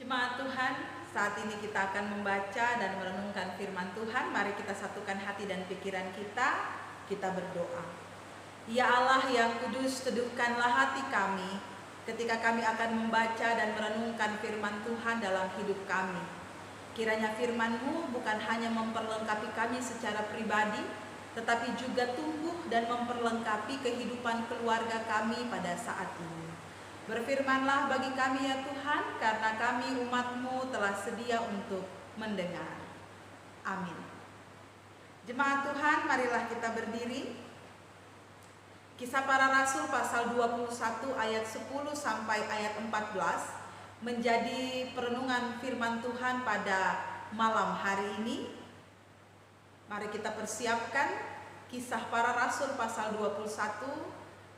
Jemaat Tuhan, saat ini kita akan membaca dan merenungkan firman Tuhan. Mari kita satukan hati dan pikiran kita berdoa. Ya Allah yang kudus, teduhkanlah hati kami ketika kami akan membaca dan merenungkan firman Tuhan dalam hidup kami. Kiranya firman-Mu bukan hanya memperlengkapi kami secara pribadi, tetapi juga tumbuh dan memperlengkapi kehidupan keluarga kami pada saat ini. Berfirmanlah bagi kami ya Tuhan, karena kami umat-Mu telah sedia untuk mendengar. Amin. Jemaat Tuhan, marilah kita berdiri. Kisah Para Rasul pasal 21 ayat 10 sampai ayat 14 menjadi perenungan firman Tuhan pada malam hari ini. Mari kita persiapkan Kisah Para Rasul pasal 21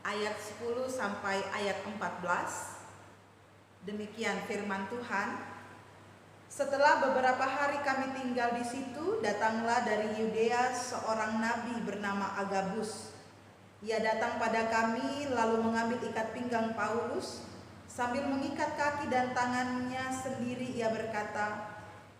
ayat 10 sampai ayat 14. Demikian firman Tuhan. Setelah beberapa hari kami tinggal di situ, datanglah dari Yudea seorang nabi bernama Agabus. Ia datang pada kami lalu mengambil ikat pinggang Paulus. Sambil mengikat kaki dan tangannya sendiri ia berkata,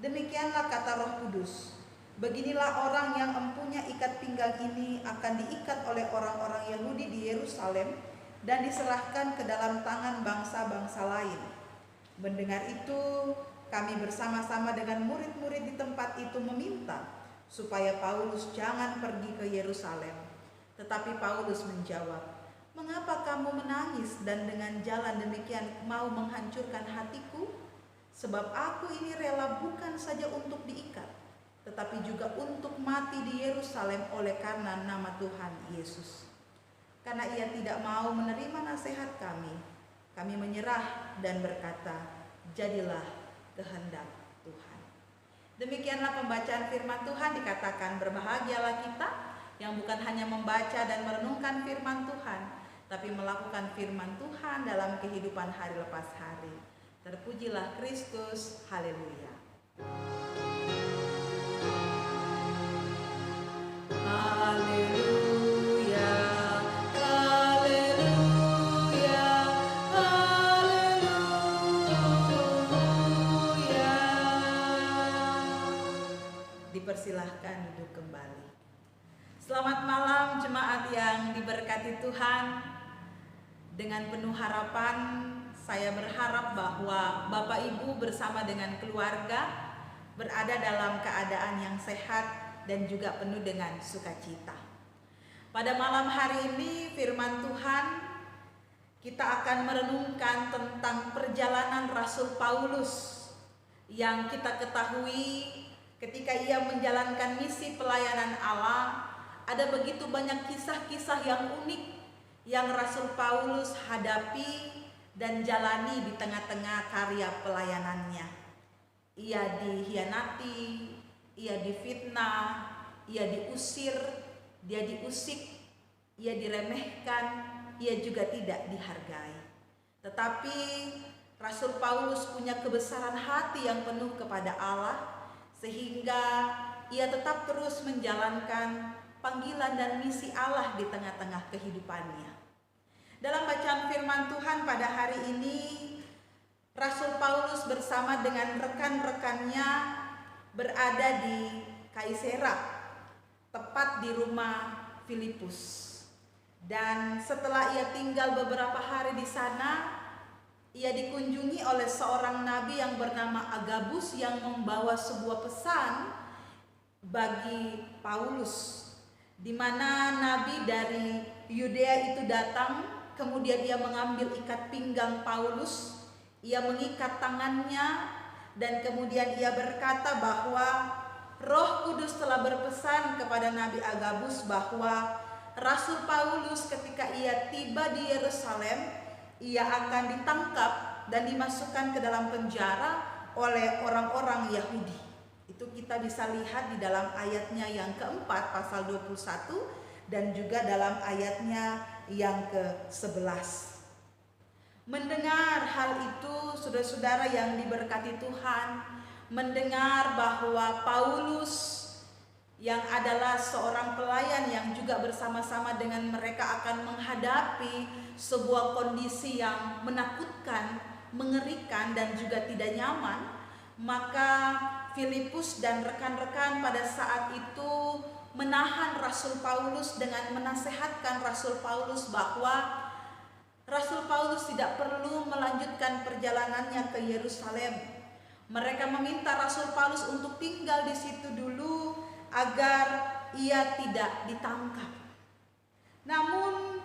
"Demikianlah kata Roh Kudus. Beginilah orang yang empunya ikat pinggang ini akan diikat oleh orang-orang Yahudi di Yerusalem dan diserahkan ke dalam tangan bangsa-bangsa lain." Mendengar itu, kami bersama-sama dengan murid-murid di tempat itu meminta supaya Paulus jangan pergi ke Yerusalem. Tetapi Paulus menjawab, "Mengapa kamu menangis dan dengan jalan demikian mau menghancurkan hatiku? Sebab aku ini rela bukan saja untuk diikat, tetapi juga untuk mati di Yerusalem oleh karena nama Tuhan Yesus." Karena ia tidak mau menerima nasihat kami menyerah dan berkata, "Jadilah kehendak Tuhan." Demikianlah pembacaan firman Tuhan. Dikatakan berbahagialah kita yang bukan hanya membaca dan merenungkan firman Tuhan, tapi melakukan firman Tuhan dalam kehidupan hari lepas hari. Terpujilah Kristus, haleluya. Haleluya, haleluya, haleluya. Dipersilahkan duduk kembali. Selamat malam jemaat yang diberkati Tuhan. Dengan penuh harapan, saya berharap bahwa Bapak Ibu bersama dengan keluarga berada dalam keadaan yang sehat dan juga penuh dengan sukacita. Pada malam hari ini firman Tuhan, kita akan merenungkan tentang perjalanan Rasul Paulus yang kita ketahui ketika ia menjalankan misi pelayanan Allah. Ada begitu banyak kisah-kisah yang unik yang Rasul Paulus hadapi dan jalani di tengah-tengah karya pelayanannya. Ia dikhianati, ia difitnah, ia diusir, dia diusik, ia diremehkan, ia juga tidak dihargai. Tetapi Rasul Paulus punya kebesaran hati yang penuh kepada Allah, sehingga ia tetap terus menjalankan panggilan dan misi Allah di tengah-tengah kehidupannya. Dalam bacaan firman Tuhan pada hari ini, Rasul Paulus bersama dengan rekan-rekannya berada di Kaisera, tepat di rumah Filipus. Dan setelah ia tinggal beberapa hari di sana, ia dikunjungi oleh seorang nabi yang bernama Agabus yang membawa sebuah pesan bagi Paulus, di mana nabi dari Yudea itu datang, kemudian ia mengambil ikat pinggang Paulus, ia mengikat tangannya, dan kemudian ia berkata bahwa Roh Kudus telah berpesan kepada Nabi Agabus bahwa Rasul Paulus ketika ia tiba di Yerusalem, ia akan ditangkap dan dimasukkan ke dalam penjara oleh orang-orang Yahudi. Itu kita bisa lihat di dalam ayatnya yang keempat pasal 21 dan juga dalam ayatnya yang ke-11. Mendengar hal itu, saudara-saudara yang diberkati Tuhan, mendengar bahwa Paulus yang adalah seorang pelayan yang juga bersama-sama dengan mereka akan menghadapi sebuah kondisi yang menakutkan, mengerikan dan juga tidak nyaman, maka Filipus dan rekan-rekan pada saat itu menahan Rasul Paulus dengan menasehatkan Rasul Paulus bahwa Rasul Paulus tidak perlu melanjutkan perjalanannya ke Yerusalem. Mereka meminta Rasul Paulus untuk tinggal di situ dulu agar ia tidak ditangkap. Namun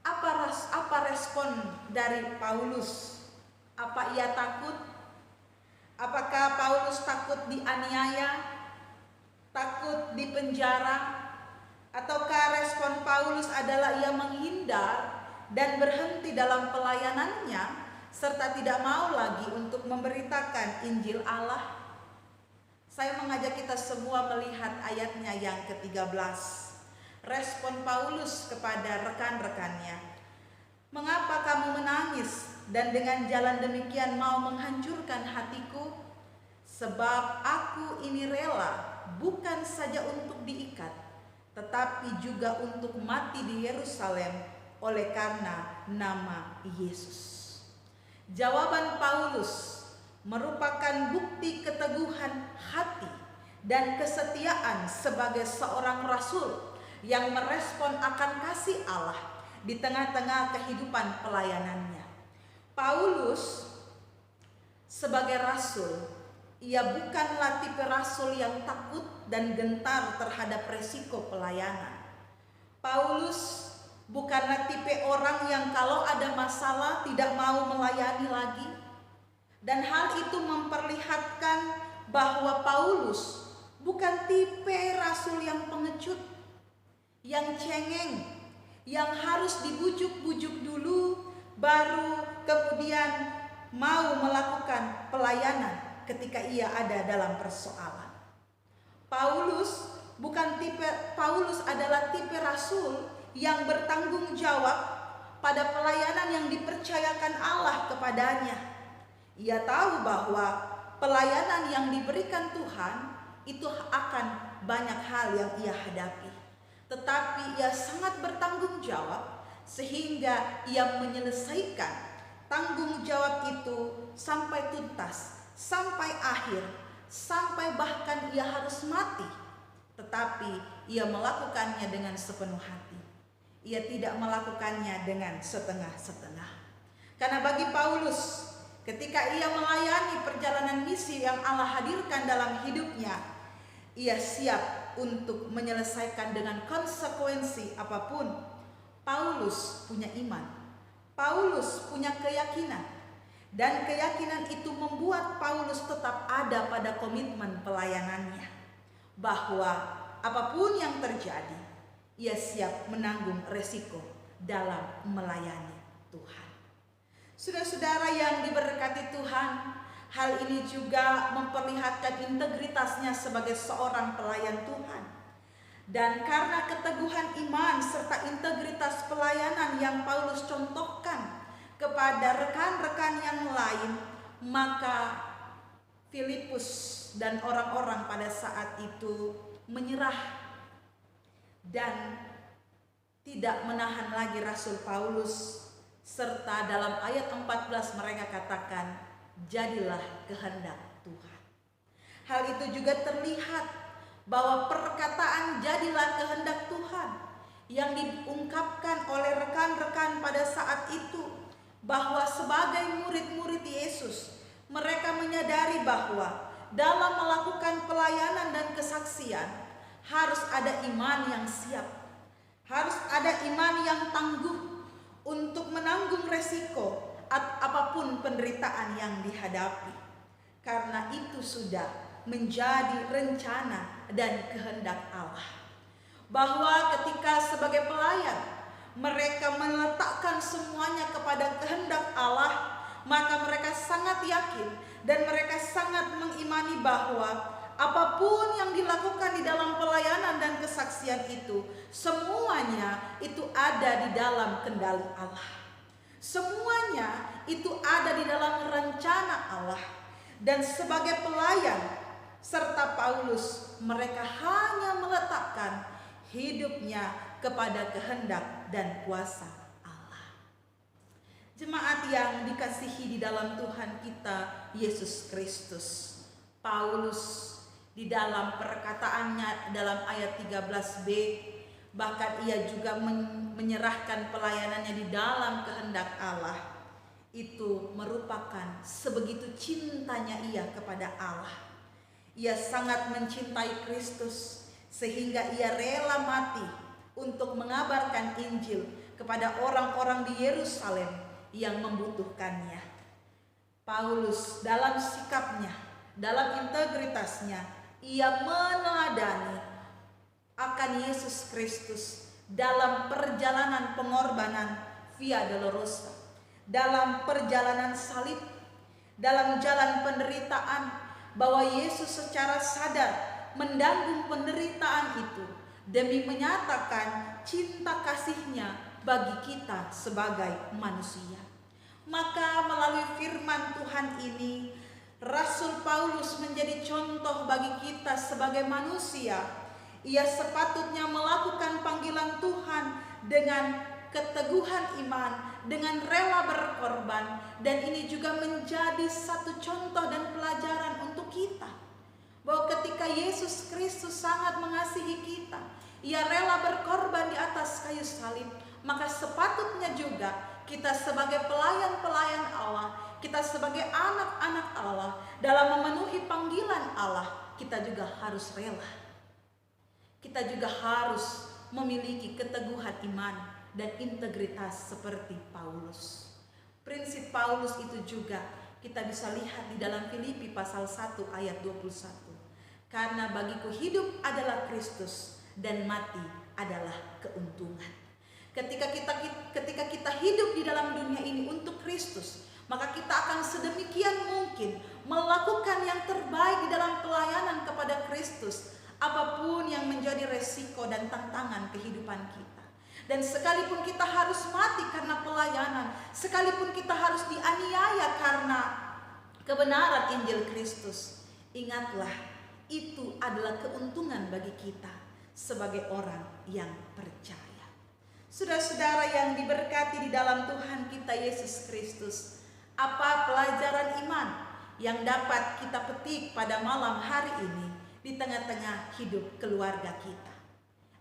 apa respon dari Paulus? Apa ia takut? Apakah Paulus takut dianiaya? Takut dipenjara? Ataukah respon Paulus adalah ia menghindar dan berhenti dalam pelayanannya serta tidak mau lagi untuk memberitakan Injil Allah? Saya mengajak kita semua melihat ayatnya yang ke-13. Respon Paulus kepada rekan-rekannya. Mengapa kamu menangis dan dengan jalan demikian mau menghancurkan hatiku? Sebab aku ini rela bukan saja untuk diikat, tetapi juga untuk mati di Yerusalem oleh karena nama Yesus. Jawaban Paulus merupakan bukti keteguhan hati dan kesetiaan sebagai seorang rasul yang merespon akan kasih Allah di tengah-tengah kehidupan pelayanannya. Paulus sebagai rasul, ia bukanlah tipe rasul yang takut dan gentar terhadap resiko pelayanan. Paulus bukanlah tipe orang yang kalau ada masalah tidak mau melayani lagi. Dan hal itu memperlihatkan bahwa Paulus bukan tipe rasul yang pengecut, yang cengeng, yang harus dibujuk-bujuk dulu baru kemudian mau melakukan pelayanan ketika ia ada dalam persoalan. Paulus adalah tipe rasul yang bertanggung jawab pada pelayanan yang dipercayakan Allah kepadanya. Ia tahu bahwa pelayanan yang diberikan Tuhan itu akan banyak hal yang ia hadapi. Tetapi ia sangat bertanggung jawab sehingga ia menyelesaikan tanggung jawab itu sampai tuntas, sampai akhir, sampai bahkan ia harus mati. Tetapi ia melakukannya dengan sepenuh hati. Ia tidak melakukannya dengan setengah-setengah. Karena bagi Paulus, ketika ia melayani perjalanan misi yang Allah hadirkan dalam hidupnya, ia siap untuk menyelesaikan dengan konsekuensi apapun. Paulus punya iman, Paulus punya keyakinan, dan keyakinan itu membuat Paulus tetap ada pada komitmen pelayanannya, bahwa apapun yang terjadi, ia siap menanggung resiko dalam melayani Tuhan. Saudara-saudara yang diberkati Tuhan, hal ini juga memperlihatkan integritasnya sebagai seorang pelayan Tuhan. Dan karena keteguhan iman serta integritas pelayanan yang Paulus contohkan kepada rekan-rekan yang lain, maka Filipus dan orang-orang pada saat itu menyerah dan tidak menahan lagi Rasul Paulus. Serta dalam ayat 14 mereka katakan, jadilah kehendak Tuhan. Hal itu juga terlihat bahwa perkataan jadilah kehendak Tuhan yang diungkapkan oleh rekan-rekan pada saat itu, bahwa sebagai murid-murid Yesus, mereka menyadari bahwa dalam melakukan pelayanan dan kesaksian harus ada iman yang siap, harus ada iman yang tangguh untuk menanggung resiko apapun penderitaan yang dihadapi. Karena itu sudah menjadi rencana dan kehendak Allah, bahwa ketika sebagai pelayan mereka meletakkan semuanya kepada kehendak Allah, maka mereka sangat yakin dan mereka sangat mengimani bahwa apapun yang dilakukan di dalam pelayanan dan kesaksian itu, semuanya itu ada di dalam kendali Allah. Semuanya itu ada di dalam rencana Allah. Dan sebagai pelayan serta Paulus, mereka hanya meletakkan hidupnya kepada kehendak dan kuasa Allah. Jemaat yang dikasihi di dalam Tuhan kita Yesus Kristus, Paulus di dalam perkataannya dalam ayat 13b, bahkan ia juga menyerahkan pelayanannya di dalam kehendak Allah. Itu merupakan sebegitu cintanya ia kepada Allah. Ia sangat mencintai Kristus sehingga ia rela mati untuk mengabarkan Injil kepada orang-orang di Yerusalem yang membutuhkannya. Paulus dalam sikapnya, dalam integritasnya, ia meneladani akan Yesus Kristus dalam perjalanan pengorbanan Via Dolorosa, dalam perjalanan salib, dalam jalan penderitaan, bahwa Yesus secara sadar mendanggung penderitaan itu demi menyatakan cinta kasih-Nya bagi kita sebagai manusia. Maka melalui firman Tuhan ini, Rasul Paulus menjadi contoh bagi kita sebagai manusia. Ia sepatutnya melakukan panggilan Tuhan dengan keteguhan iman, dengan rela berkorban, dan ini juga menjadi satu contoh dan pelajaran untuk kita, bahwa ketika Yesus Kristus sangat mengasihi kita, ia rela berkorban di atas kayu salib, maka sepatutnya juga kita sebagai pelayan-pelayan Allah, kita sebagai anak-anak Allah, dalam memenuhi panggilan Allah, kita juga harus rela. Kita juga harus memiliki keteguhan iman dan integritas seperti Paulus. Prinsip Paulus itu juga kita bisa lihat di dalam Filipi pasal 1 ayat 21. Karena bagiku hidup adalah Kristus dan mati adalah keuntungan. Ketika kita hidup di dalam dunia ini untuk Kristus, maka kita akan sedemikian mungkin melakukan yang terbaik di dalam pelayanan kepada Kristus, apapun yang menjadi resiko dan tantangan kehidupan kita. Dan sekalipun kita harus mati karena pelayanan, sekalipun kita harus dianiaya karena kebenaran Injil Kristus, ingatlah, itu adalah keuntungan bagi kita sebagai orang yang percaya. Saudara-saudara yang diberkati di dalam Tuhan kita Yesus Kristus, apa pelajaran iman yang dapat kita petik pada malam hari ini di tengah-tengah hidup keluarga kita?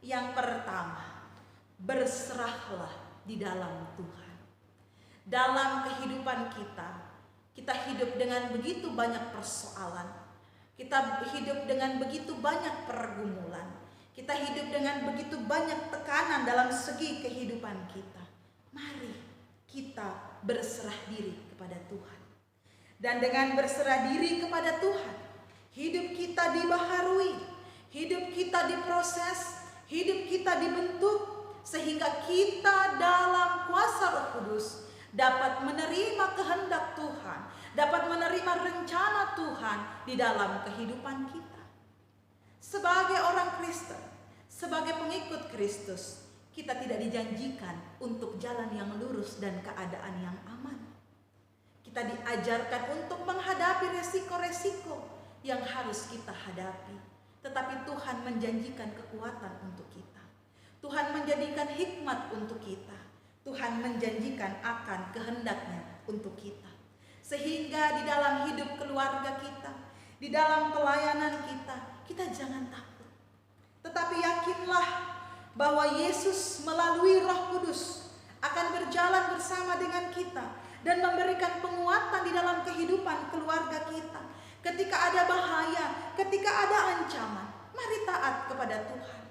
Yang pertama, berserahlah di dalam Tuhan. Dalam kehidupan kita, kita hidup dengan begitu banyak persoalan, kita hidup dengan begitu banyak pergumulan, kita hidup dengan begitu banyak tekanan dalam segi kehidupan kita. Mari kita berserah diri kepada Tuhan. Dan dengan berserah diri kepada Tuhan, hidup kita dibaharui, hidup kita diproses, hidup kita dibentuk, sehingga kita dalam kuasa Roh Kudus dapat menerima kehendak Tuhan, dapat menerima rencana Tuhan di dalam kehidupan kita. Sebagai orang Kristen, sebagai pengikut Kristus, kita tidak dijanjikan untuk jalan yang lurus dan keadaan yang aman. Kita diajarkan untuk menghadapi resiko-resiko yang harus kita hadapi. Tetapi Tuhan menjanjikan kekuatan untuk kita. Tuhan menjadikan hikmat untuk kita. Tuhan menjanjikan akan kehendak-Nya untuk kita. Sehingga di dalam hidup keluarga kita, di dalam pelayanan kita, kita jangan takut. Tetapi yakinlah bahwa Yesus melalui Roh Kudus akan berjalan bersama dengan kita dan memberikan penguatan di dalam kehidupan keluarga kita. Ketika ada bahaya, ketika ada ancaman, mari taat kepada Tuhan.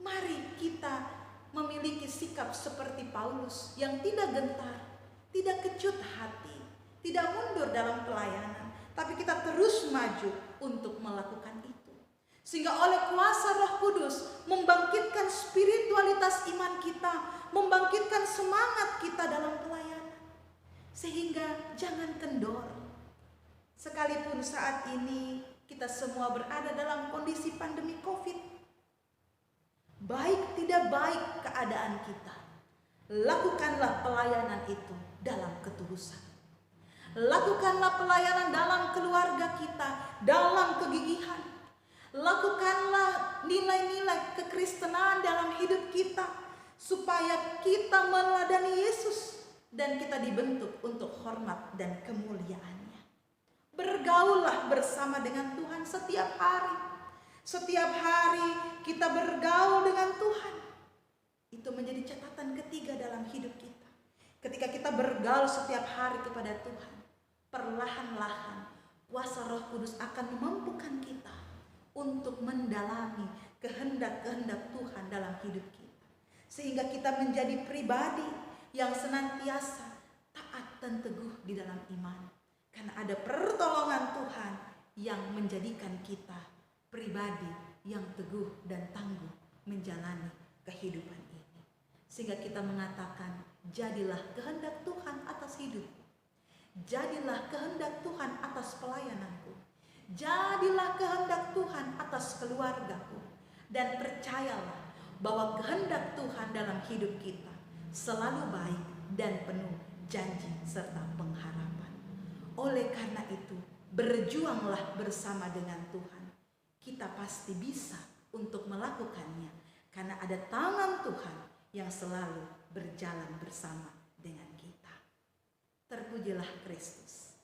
Mari kita memiliki sikap seperti Paulus yang tidak gentar, tidak kecut hati, tidak mundur dalam pelayanan, tapi kita terus maju untuk melakukan itu. Sehingga oleh kuasa Roh Kudus membangkitkan spiritualitas iman kita, membangkitkan semangat kita dalam pelayanan. Sehingga jangan kendor. Sekalipun saat ini kita semua berada dalam kondisi pandemi COVID, baik tidak baik keadaan kita, lakukanlah pelayanan itu dalam ketulusan. Lakukanlah pelayanan dalam keluarga kita, dalam kegigihan. Lakukanlah nilai-nilai kekristenan dalam hidup kita, supaya kita meneladani Yesus dan kita dibentuk untuk hormat dan kemuliaannya. Bergaullah bersama dengan Tuhan setiap hari. Setiap hari kita bergaul dengan Tuhan. Itu menjadi catatan ketiga dalam hidup kita. Ketika kita bergaul setiap hari kepada Tuhan, perlahan-lahan kuasa Roh Kudus akan memampukan kita untuk mendalami kehendak-kehendak Tuhan dalam hidup kita. Sehingga kita menjadi pribadi yang senantiasa taat dan teguh di dalam iman. Karena ada pertolongan Tuhan yang menjadikan kita pribadi yang teguh dan tangguh menjalani kehidupan ini. Sehingga kita mengatakan, jadilah kehendak Tuhan atas hidupku. Jadilah kehendak Tuhan atas pelayananku. Jadilah kehendak Tuhan atas keluargaku. Dan percayalah bahwa kehendak Tuhan dalam hidup kita selalu baik dan penuh janji serta pengharapan. Oleh karena itu, berjuanglah bersama dengan Tuhan. Kita pasti bisa untuk melakukannya karena ada tangan Tuhan yang selalu berjalan bersama dengan kita. Terpujilah Kristus.